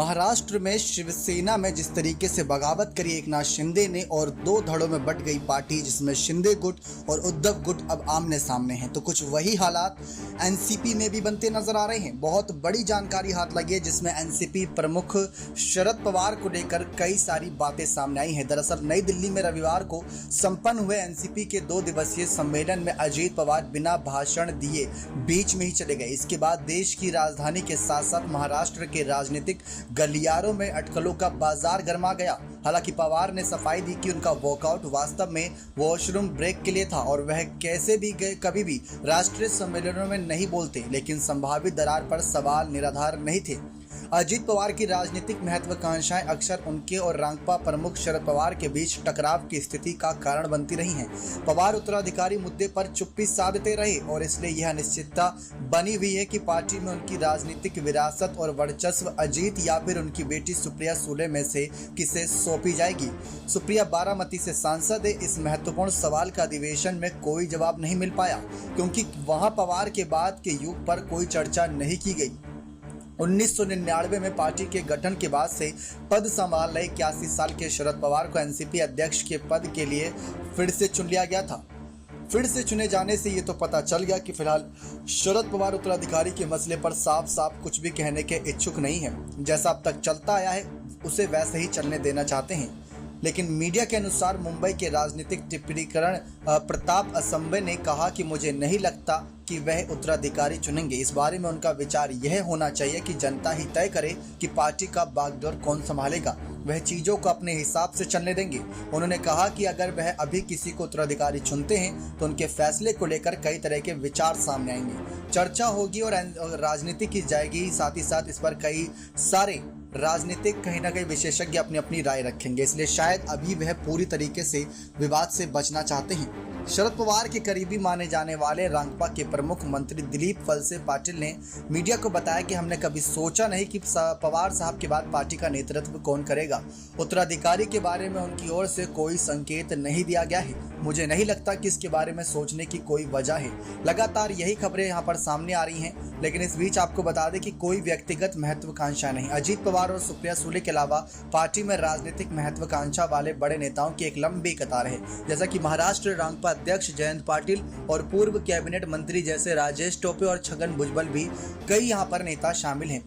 महाराष्ट्र में शिवसेना में जिस तरीके से बगावत करी एकनाथ शिंदे ने और दो धड़ों में बंट गई पार्टी, जिसमें शिंदे गुट और उद्धव गुट अब आमने सामने हैं, तो कुछ वही हालात एनसीपी में भी बनते नजर आ रहे हैं। बहुत बड़ी जानकारी हाथ लगी है जिसमें एनसीपी प्रमुख शरद पवार को लेकर कई सारी बातें सामने आई हैं। दरअसल नई दिल्ली में रविवार को संपन्न हुए एनसीपी के 2 दिवसीय सम्मेलन में अजीत पवार बिना भाषण दिए बीच में ही चले गए। इसके बाद देश की राजधानी के साथ साथ महाराष्ट्र के राजनीतिक गलियारों में अटकलों का बाजार गर्मा गया। हालांकि पवार ने सफाई दी कि उनका वॉकआउट वास्तव में वॉशरूम ब्रेक के लिए था और वह कैसे भी कभी भी राष्ट्रीय सम्मेलनों में नहीं बोलते, लेकिन संभावित दरार पर सवाल निराधार नहीं थे। अजीत पवार की राजनीतिक महत्वाकांक्षाएं अक्सर उनके और रांगपा प्रमुख शरद पवार के बीच टकराव की स्थिति का कारण बनती रही हैं। पवार उत्तराधिकारी मुद्दे पर चुप्पी साधते रहे और इसलिए यह अनिश्चितता बनी हुई है कि पार्टी में उनकी राजनीतिक विरासत और वर्चस्व अजीत या फिर उनकी बेटी सुप्रिया सुले में से किसे सौंपी जाएगी। सुप्रिया बारामती से सांसद है। इस महत्वपूर्ण सवाल का अधिवेशन में कोई जवाब नहीं मिल पाया क्योंकि वहां पवार के बाद के युग पर कोई चर्चा नहीं की गई। 1999 में पार्टी के गठन के बाद से पद संभाल रहे 81 साल के शरद पवार को एनसीपी अध्यक्ष के पद के लिए फिर से चुन लिया गया था। फिर से चुने जाने से ये तो पता चल गया कि फिलहाल शरद पवार उत्तराधिकारी के मसले पर साफ साफ कुछ भी कहने के इच्छुक नहीं है। जैसा अब तक चलता आया है उसे वैसे ही चलने देना चाहते हैं। लेकिन मीडिया के अनुसार मुंबई के राजनीतिक टिप्पणीकरण प्रताप असंबे ने कहा कि मुझे नहीं लगता कि वह उत्तराधिकारी चुनेंगे। इस बारे में उनका विचार यह होना चाहिए कि जनता ही तय करे कि पार्टी का बागडोर कौन संभालेगा, वह चीज़ों को अपने हिसाब से चलने देंगे। उन्होंने कहा कि अगर वह अभी किसी को उत्तराधिकारी चुनते हैं तो उनके फैसले को लेकर कई तरह के विचार सामने आएंगे, चर्चा होगी और राजनीति की जाएगी। साथ ही साथ इस पर कई सारे राजनीतिक कहीं ना कहीं विशेषज्ञ अपनी अपनी राय रखेंगे, इसलिए शायद अभी वह पूरी तरीके से विवाद से बचना चाहते हैं। शरद पवार के करीबी माने जाने वाले रांगपा के प्रमुख मंत्री दिलीप वलसे पाटिल ने मीडिया को बताया कि हमने कभी सोचा नहीं कि पवार साहब के बाद पार्टी का नेतृत्व कौन करेगा। उत्तराधिकारी के बारे में उनकी ओर से कोई संकेत नहीं दिया गया है। मुझे नहीं लगता कि इसके बारे में सोचने की कोई वजह है। लगातार यही खबरें यहाँ पर सामने आ रही हैं, लेकिन इस बीच आपको बता दें कि कोई व्यक्तिगत महत्वाकांक्षा नहीं। अजीत पवार और सुप्रिया सुले के अलावा पार्टी में राजनीतिक महत्वाकांक्षा वाले बड़े नेताओं की एक लंबी कतार है, जैसा कि महाराष्ट्र रांगपा अध्यक्ष जयंत पाटिल और पूर्व कैबिनेट मंत्री जैसे राजेश टोपे और छगन भुजबल भी कई यहाँ पर नेता शामिल हैं।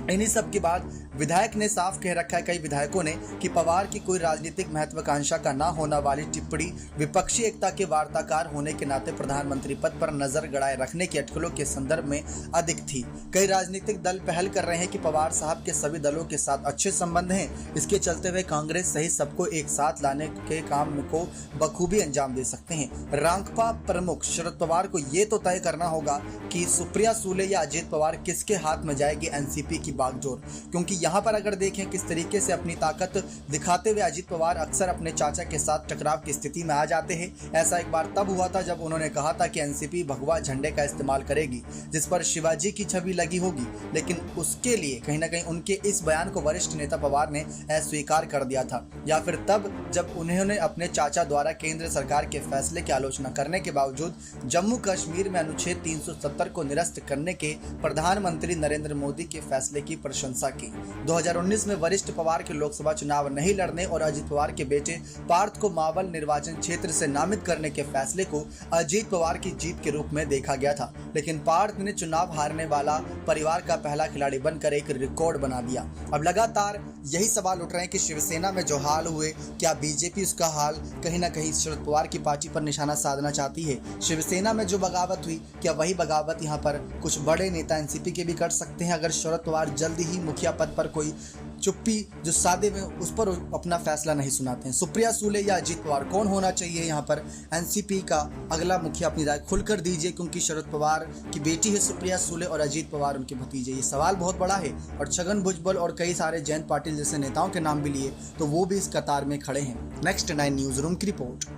इन्हीं सब के बाद विधायक ने साफ कह रखा है, कई विधायकों ने, कि पवार की कोई राजनीतिक महत्वाकांक्षा का ना होना वाली टिप्पणी विपक्षी एकता के वार्ताकार होने के नाते प्रधानमंत्री पद पर नजर गड़ाए रखने के अटकलों के संदर्भ में अधिक थी। कई राजनीतिक दल पहल कर रहे हैं कि पवार साहब के सभी दलों के साथ अच्छे संबंध हैं। इसके चलते हुए कांग्रेस सहित सबको एक साथ लाने के काम को बखूबी अंजाम दे सकते हैं। रांगपा प्रमुख शरद पवार को ये तो तय करना होगा कि सुप्रिया सुले या अजीत पवार किसके हाथ में जाएगी एनसीपी की बागडोर, क्योंकि यहाँ पर अगर देखें किस तरीके से अपनी ताकत दिखाते हुए अजीत पवार अक्सर अपने चाचा के साथ टकराव की स्थिति में आ जाते हैं। ऐसा एक बार तब हुआ था जब उन्होंने कहा था कि एनसीपी भगवा झंडे का इस्तेमाल करेगी जिस पर शिवाजी की छवि लगी होगी, लेकिन उसके लिए कहीं ना कहीं उनके इस बयान को वरिष्ठ नेता पवार ने अस्वीकार कर दिया था। या फिर तब जब उन्होंने अपने चाचा द्वारा केंद्र सरकार के फैसले की आलोचना करने के बावजूद जम्मू कश्मीर में अनुच्छेद 370 को निरस्त करने के प्रधानमंत्री नरेंद्र मोदी के फैसले की प्रशंसा की। 2019 में वरिष्ठ पवार के लोकसभा चुनाव नहीं लड़ने और अजीत पवार के बेटे पार्थ को मावल निर्वाचन क्षेत्र से नामित करने के फैसले को अजीत पवार की जीत के रूप में देखा गया था, लेकिन पार्थ ने चुनाव हारने वाला परिवार का पहला खिलाड़ी बनकर एक रिकॉर्ड बना दिया। अब लगातार यही सवाल उठ रहे हैं कि शिवसेना में जो हाल हुए, क्या बीजेपी उसका हाल कहीं ना कहीं शरद पवार की पार्टी पर निशाना साधना चाहती है? शिवसेना में जो बगावत हुई, क्या वही बगावत यहाँ पर कुछ बड़े नेता एनसीपी के भी कर सकते हैं अगर शरद पवार जल्दी ही मुखिया पद पर कोई चुप्पी जो सादे में उस पर अपना फैसला नहीं सुनाते हैं? सुप्रिया सुले या अजीत पवार कौन होना चाहिए यहाँ पर एनसीपी का अगला मुखिया? अपनी राय खुलकर दीजिए, क्योंकि शरद पवार की बेटी है सुप्रिया सुले और अजीत पवार उनके भतीजे। ये सवाल बहुत बड़ा है और छगन भुजबल और कई सारे जयंत पाटिल जैसे नेताओं के नाम भी लिए तो वो भी इस कतार में खड़े हैं। नेक्स्ट 9 न्यूज रूम की रिपोर्ट।